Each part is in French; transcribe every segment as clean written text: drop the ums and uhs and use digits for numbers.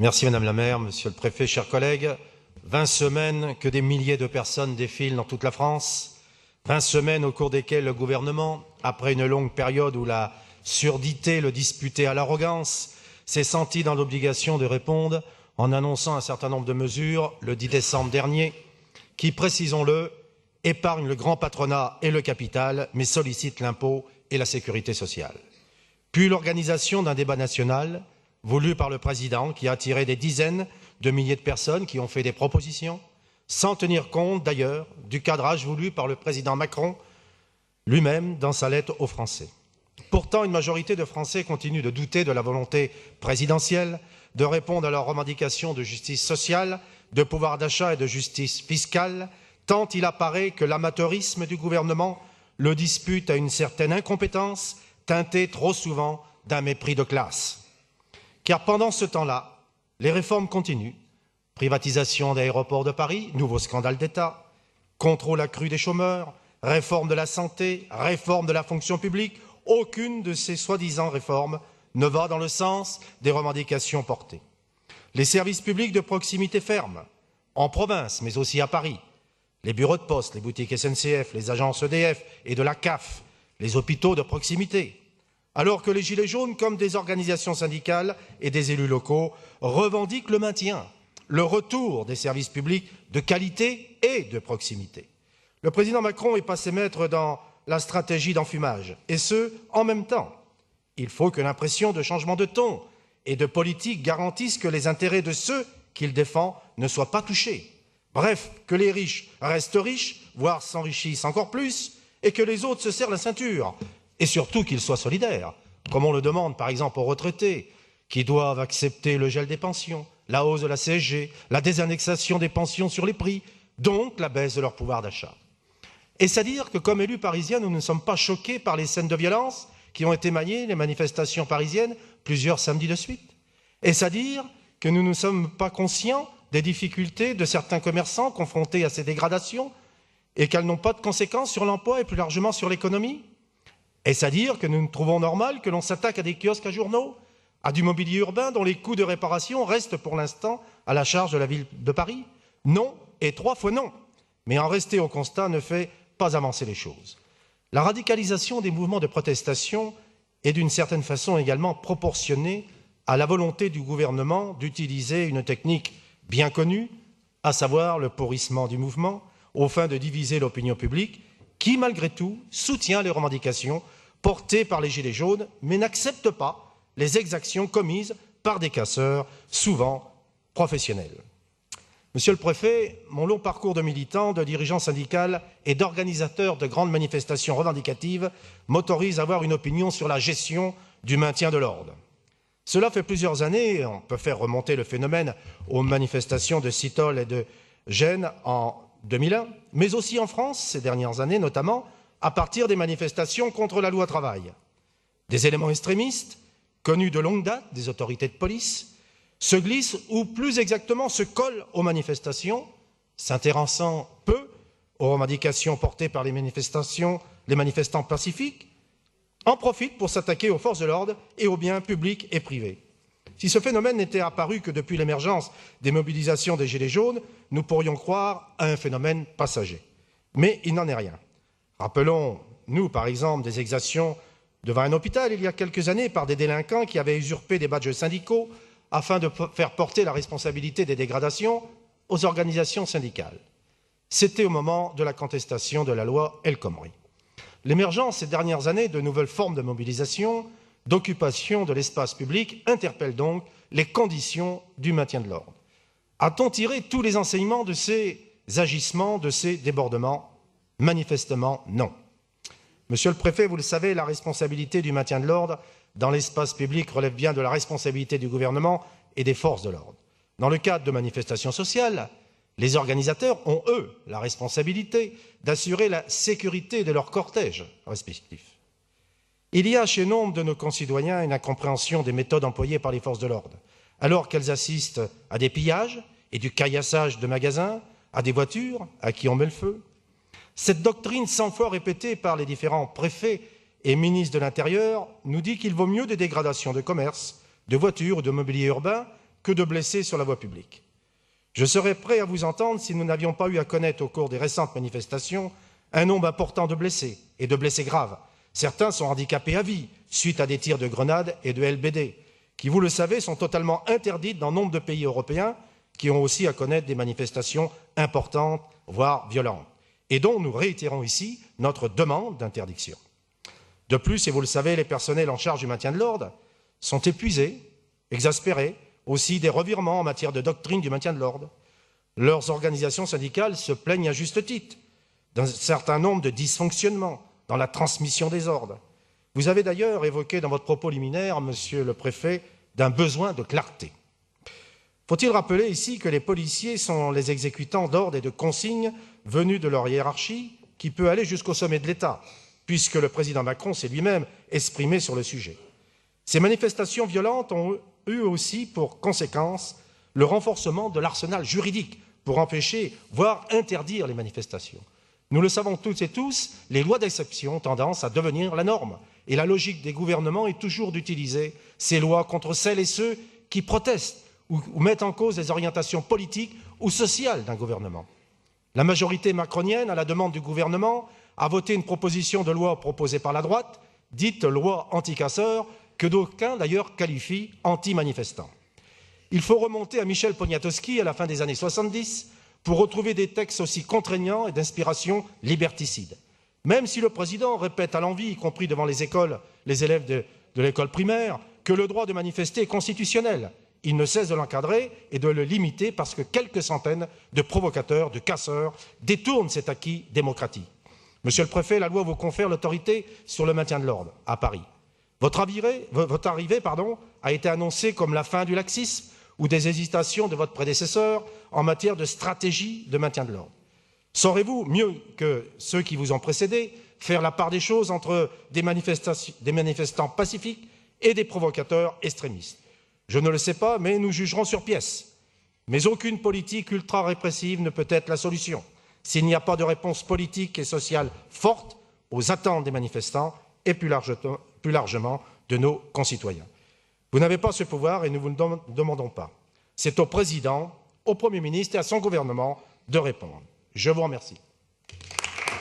Merci Madame la maire, Monsieur le préfet, chers collègues. 20 semaines que des milliers de personnes défilent dans toute la France. 20 semaines au cours desquelles le gouvernement, après une longue période où la surdité le disputait à l'arrogance, s'est senti dans l'obligation de répondre en annonçant un certain nombre de mesures le 10 décembre dernier qui, précisons-le, épargnent le grand patronat et le capital, mais sollicitent l'impôt et la sécurité sociale. Puis l'organisation d'un débat national voulu par le président qui a attiré des dizaines de milliers de personnes qui ont fait des propositions, sans tenir compte d'ailleurs du cadrage voulu par le président Macron lui-même dans sa lettre aux Français. Pourtant, une majorité de Français continue de douter de la volonté présidentielle de répondre à leurs revendications de justice sociale, de pouvoir d'achat et de justice fiscale, tant il apparaît que l'amateurisme du gouvernement le dispute à une certaine incompétence, teintée trop souvent d'un mépris de classe. Car pendant ce temps-là, les réformes continuent. Privatisation d'aéroports de Paris, nouveau scandale d'État, contrôle accru des chômeurs, réforme de la santé, réforme de la fonction publique, aucune de ces soi-disant réformes ne va dans le sens des revendications portées. Les services publics de proximité ferment, en province, mais aussi à Paris. Les bureaux de poste, les boutiques SNCF, les agences EDF et de la CAF, les hôpitaux de proximité. Alors que les Gilets jaunes, comme des organisations syndicales et des élus locaux, revendiquent le maintien, le retour des services publics de qualité et de proximité. Le président Macron est passé maître dans la stratégie d'enfumage, et ce, en même temps. Il faut que l'impression de changement de ton et de politique garantisse que les intérêts de ceux qu'il défend ne soient pas touchés. Bref, que les riches restent riches, voire s'enrichissent encore plus, et que les autres se serrent la ceinture. Et surtout qu'ils soient solidaires, comme on le demande par exemple aux retraités, qui doivent accepter le gel des pensions, la hausse de la CSG, la désindexation des pensions sur les prix, donc la baisse de leur pouvoir d'achat. Est-ce à dire que, comme élus parisiens, nous ne sommes pas choqués par les scènes de violence qui ont émaillé les manifestations parisiennes plusieurs samedis de suite? Est-ce à dire que nous ne sommes pas conscients des difficultés de certains commerçants confrontés à ces dégradations et qu'elles n'ont pas de conséquences sur l'emploi et plus largement sur l'économie? Est-ce à dire que nous trouvons normal que l'on s'attaque à des kiosques à journaux, à du mobilier urbain dont les coûts de réparation restent pour l'instant à la charge de la ville de Paris? Non, et 3 fois non. Mais en rester au constat ne fait pas avancer les choses. La radicalisation des mouvements de protestation est d'une certaine façon également proportionnée à la volonté du gouvernement d'utiliser une technique bien connue, à savoir le pourrissement du mouvement, aux fins de diviser l'opinion publique, qui, malgré tout, soutient les revendications portées par les Gilets jaunes, mais n'accepte pas les exactions commises par des casseurs, souvent professionnels. Monsieur le préfet, mon long parcours de militant, de dirigeant syndical et d'organisateur de grandes manifestations revendicatives m'autorise à avoir une opinion sur la gestion du maintien de l'ordre. Cela fait plusieurs années, on peut faire remonter le phénomène aux manifestations de Citol et de Gênes en 2001, mais aussi en France ces dernières années, notamment à partir des manifestations contre la loi travail. Des éléments extrémistes, connus de longue date des autorités de police, se glissent ou plus exactement se collent aux manifestations, s'intéressant peu aux revendications portées par les manifestants pacifiques, en profitent pour s'attaquer aux forces de l'ordre et aux biens publics et privés. Si ce phénomène n'était apparu que depuis l'émergence des mobilisations des Gilets jaunes, nous pourrions croire à un phénomène passager. Mais il n'en est rien. Rappelons-nous, par exemple, des exactions devant un hôpital il y a quelques années par des délinquants qui avaient usurpé des badges syndicaux afin de faire porter la responsabilité des dégradations aux organisations syndicales. C'était au moment de la contestation de la loi El Khomri. L'émergence ces dernières années de nouvelles formes de mobilisation, d'occupation de l'espace public interpelle donc les conditions du maintien de l'ordre. A-t-on tiré tous les enseignements de ces agissements, de ces débordements? Manifestement, non. Monsieur le préfet, vous le savez, la responsabilité du maintien de l'ordre dans l'espace public relève bien de la responsabilité du gouvernement et des forces de l'ordre. Dans le cadre de manifestations sociales, les organisateurs ont, eux, la responsabilité d'assurer la sécurité de leurs cortèges respectifs. Il y a chez nombre de nos concitoyens une incompréhension des méthodes employées par les forces de l'ordre, alors qu'elles assistent à des pillages et du caillassage de magasins, à des voitures à qui on met le feu. Cette doctrine 100 fois répétée par les différents préfets et ministres de l'Intérieur nous dit qu'il vaut mieux des dégradations de commerces, de voitures ou de mobilier urbain que de blessés sur la voie publique. Je serais prêt à vous entendre si nous n'avions pas eu à connaître au cours des récentes manifestations un nombre important de blessés, et de blessés graves. Certains sont handicapés à vie, suite à des tirs de grenades et de LBD, qui, vous le savez, sont totalement interdites dans nombre de pays européens qui ont aussi à connaître des manifestations importantes, voire violentes, et dont nous réitérons ici notre demande d'interdiction. De plus, et vous le savez, les personnels en charge du maintien de l'ordre sont épuisés, exaspérés, aussi des revirements en matière de doctrine du maintien de l'ordre. Leurs organisations syndicales se plaignent à juste titre d'un certain nombre de dysfonctionnements dans la transmission des ordres. Vous avez d'ailleurs évoqué dans votre propos liminaire, Monsieur le Préfet, d'un besoin de clarté. Faut-il rappeler ici que les policiers sont les exécutants d'ordres et de consignes venus de leur hiérarchie, qui peut aller jusqu'au sommet de l'État, puisque le président Macron s'est lui-même exprimé sur le sujet. Ces manifestations violentes ont eu aussi pour conséquence le renforcement de l'arsenal juridique pour empêcher, voire interdire les manifestations. Nous le savons toutes et tous, les lois d'exception ont tendance à devenir la norme. Et la logique des gouvernements est toujours d'utiliser ces lois contre celles et ceux qui protestent ou mettent en cause les orientations politiques ou sociales d'un gouvernement. La majorité macronienne, à la demande du gouvernement, a voté une proposition de loi proposée par la droite, dite loi anti-casseurs, que d'aucuns d'ailleurs qualifient anti-manifestants. Il faut remonter à Michel Poniatowski à la fin des années 70 pour retrouver des textes aussi contraignants et d'inspiration liberticide. Même si le président répète à l'envi, y compris devant les écoles, les élèves de l'école primaire, que le droit de manifester est constitutionnel, il ne cesse de l'encadrer et de le limiter parce que quelques centaines de provocateurs, de casseurs, détournent cet acquis démocratique. Monsieur le Préfet, la loi vous confère l'autorité sur le maintien de l'ordre à Paris. Votre arrivée a été annoncée comme la fin du laxisme ou des hésitations de votre prédécesseur en matière de stratégie de maintien de l'ordre. Saurez-vous, mieux que ceux qui vous ont précédé, faire la part des choses entre des manifestants pacifiques et des provocateurs extrémistes? Je ne le sais pas, mais nous jugerons sur pièce. Mais aucune politique ultra-répressive ne peut être la solution s'il n'y a pas de réponse politique et sociale forte aux attentes des manifestants et plus largement de nos concitoyens. Vous n'avez pas ce pouvoir et nous vous le demandons pas. C'est au Président, au Premier ministre et à son gouvernement de répondre. Je vous remercie.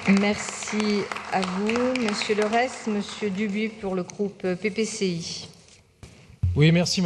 Merci à vous, Monsieur Leurès. Monsieur Dubuis pour le groupe PPCI. Oui, merci.